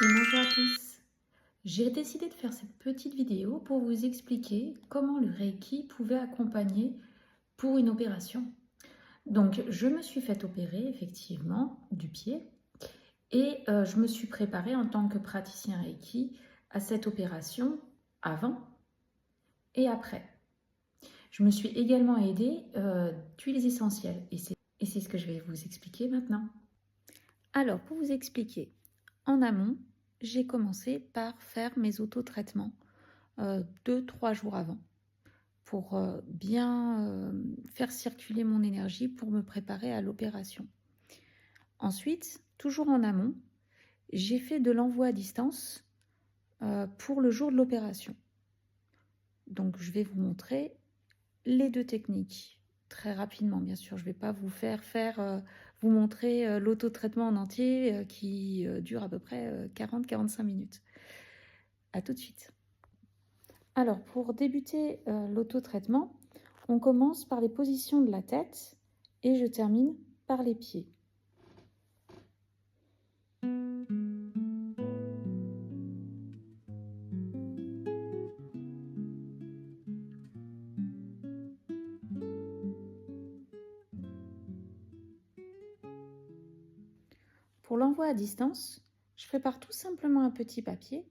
Bonjour à tous. J'ai décidé de faire cette petite vidéo pour vous expliquer comment le Reiki pouvait accompagner pour une opération. Donc, je me suis fait opérer effectivement du pied et je me suis préparée en tant que praticien Reiki à cette opération avant et après. Je me suis également aidée d'huiles essentielles et c'est ce que je vais vous expliquer maintenant. Alors, pour vous expliquer, en amont, j'ai commencé par faire mes autotraitements 2-3 jours avant pour bien faire circuler mon énergie pour me préparer à l'opération. Ensuite, toujours en amont, j'ai fait de l'envoi à distance pour le jour de l'opération. Donc, je vais vous montrer les deux techniques très rapidement. Bien sûr, je ne vais pas vous vous montrer l'autotraitement en entier qui dure à peu près 40-45 minutes. À tout de suite. Alors, pour débuter l'autotraitement, on commence par les positions de la tête et je termine par les pieds. Pour l'envoi à distance, je prépare tout simplement un petit papier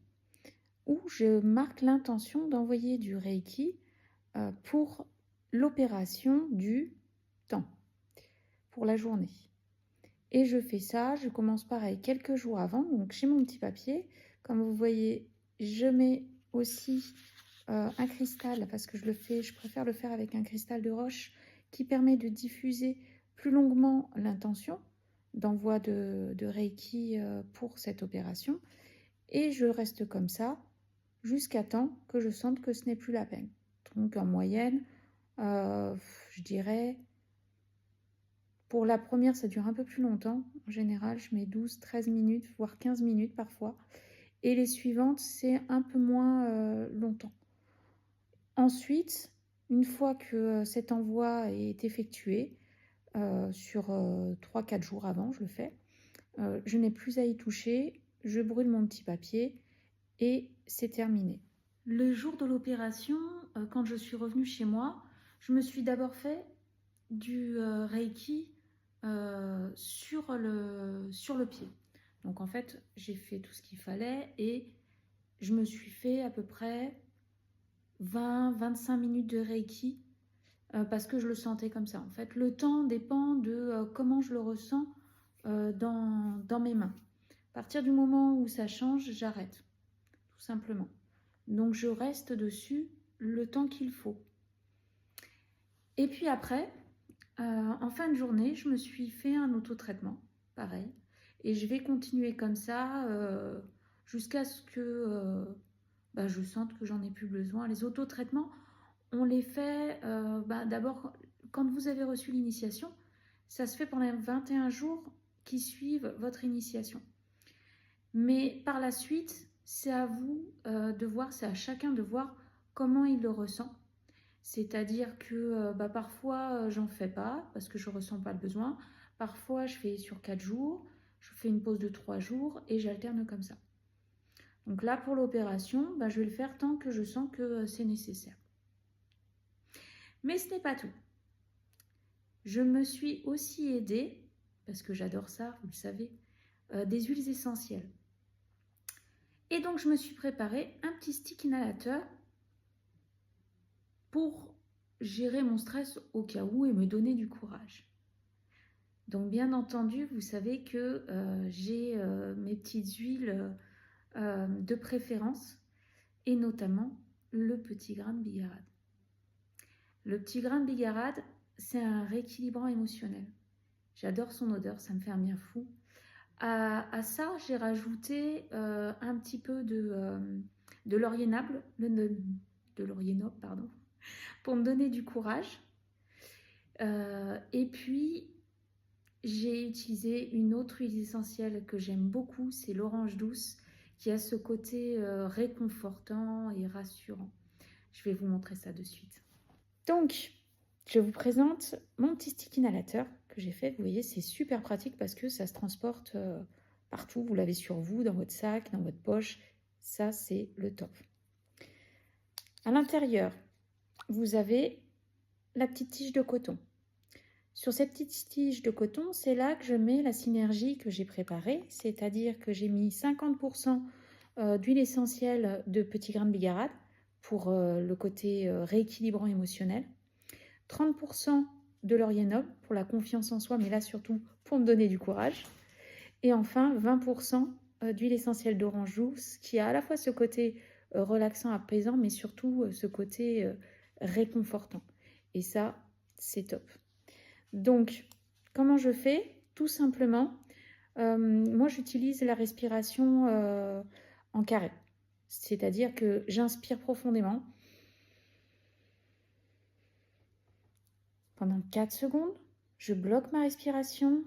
où je marque l'intention d'envoyer du Reiki pour l'opération du temps, pour la journée. Et je fais ça, je commence pareil quelques jours avant, donc j'ai mon petit papier. Comme vous voyez, je mets aussi un cristal, parce que je préfère le faire avec un cristal de roche qui permet de diffuser plus longuement l'intention d'envoi de Reiki pour cette opération. Et je reste comme ça jusqu'à temps que je sente que ce n'est plus la peine. Donc en moyenne, je dirais, pour la première, ça dure un peu plus longtemps. En général, je mets 12-13 minutes, voire 15 minutes parfois. Et les suivantes, c'est un peu moins longtemps. Ensuite, une fois que cet envoi est effectué, sur 3-4 jours avant, je le fais, je n'ai plus à y toucher, je brûle mon petit papier et c'est terminé. Le jour de l'opération, quand je suis revenue chez moi, je me suis d'abord fait du Reiki sur le pied. Donc en fait, j'ai fait tout ce qu'il fallait et je me suis fait à peu près 20-25 minutes de Reiki parce que je le sentais comme ça. En fait, le temps dépend de comment je le ressens dans mes mains. À partir du moment où ça change, j'arrête, tout simplement. Donc je reste dessus le temps qu'il faut. Et puis après, en fin de journée, je me suis fait un autotraitement, pareil. Et je vais continuer comme ça jusqu'à ce que je sente que j'en ai plus besoin. Les autotraitements, on les fait d'abord quand vous avez reçu l'initiation. Ça se fait pendant 21 jours qui suivent votre initiation. Mais par la suite, c'est à vous de voir, c'est à chacun de voir comment il le ressent. C'est-à-dire que parfois, j'en fais pas parce que je ne ressens pas le besoin. Parfois, je fais sur 4 jours, je fais une pause de 3 jours et j'alterne comme ça. Donc là, pour l'opération, je vais le faire tant que je sens que c'est nécessaire. Mais ce n'est pas tout. Je me suis aussi aidée, parce que j'adore ça, vous le savez, des huiles essentielles. Et donc, je me suis préparé un petit stick inhalateur pour gérer mon stress au cas où et me donner du courage. Donc, bien entendu, vous savez que j'ai mes petites huiles de préférence et notamment le petit grain de bigarade. Le petit grain de bigarade, c'est un rééquilibrant émotionnel. J'adore son odeur, ça me fait un bien fou. À ça, j'ai rajouté un petit peu de laurier noble, de laurier noble, pardon, pour me donner du courage. Et puis, j'ai utilisé une autre huile essentielle que j'aime beaucoup, c'est l'orange douce, qui a ce côté réconfortant et rassurant. Je vais vous montrer ça de suite. Donc, je vous présente mon petit stick inhalateur que j'ai fait. Vous voyez, c'est super pratique parce que ça se transporte partout, vous l'avez sur vous, dans votre sac, dans votre poche. Ça, c'est le top. À l'intérieur, vous avez la petite tige de coton. Sur cette petite tige de coton, c'est là que je mets la synergie que j'ai préparée, c'est-à-dire que j'ai mis 50% d'huile essentielle de petits grains de bigarade pour le côté rééquilibrant émotionnel, 30% de laurier noble pour la confiance en soi, mais là surtout pour me donner du courage, et enfin 20% d'huile essentielle d'orange douce qui a à la fois ce côté relaxant, apaisant, mais surtout ce côté réconfortant. Et ça, c'est top. Donc, comment je fais? Tout simplement, moi j'utilise la respiration en carré. C'est-à-dire que j'inspire profondément pendant 4 secondes, je bloque ma respiration,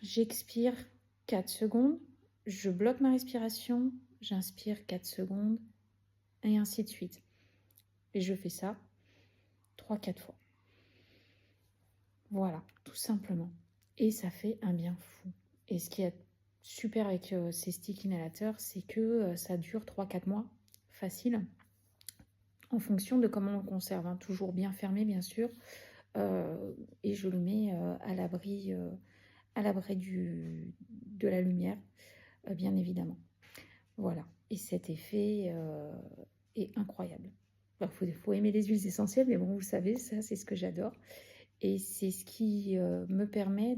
j'expire 4 secondes, je bloque ma respiration, j'inspire 4 secondes, et ainsi de suite. Et je fais ça 3-4 fois. Voilà, tout simplement. Et ça fait un bien fou. Et ce qui est super avec ces sticks inhalateurs, c'est que ça dure 3-4 mois, facile, en fonction de comment on le conserve, hein. Toujours bien fermé, bien sûr. Et je le mets à l'abri de la lumière, bien évidemment. Voilà. Et cet effet est incroyable. Alors, faut aimer les huiles essentielles, mais bon, vous savez, ça, c'est ce que j'adore. Et c'est ce qui me permet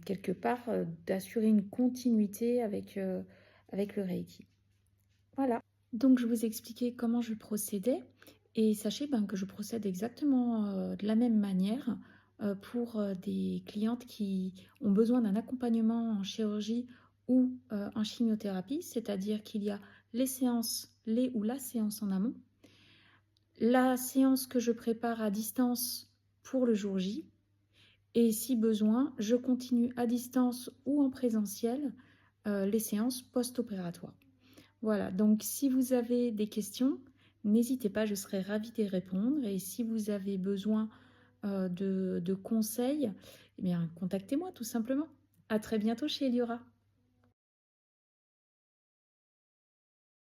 quelque part, d'assurer une continuité avec le Reiki. Voilà. Donc, je vous ai expliqué comment je procédais. Et sachez que je procède exactement de la même manière pour des clientes qui ont besoin d'un accompagnement en chirurgie ou en chimiothérapie. C'est-à-dire qu'il y a la séance en amont, la séance que je prépare à distance pour le jour J, et si besoin, je continue à distance ou en présentiel les séances post-opératoires. Voilà, donc si vous avez des questions, n'hésitez pas, je serai ravie d'y répondre. Et si vous avez besoin de conseils, eh bien, contactez-moi tout simplement. À très bientôt chez Eliora.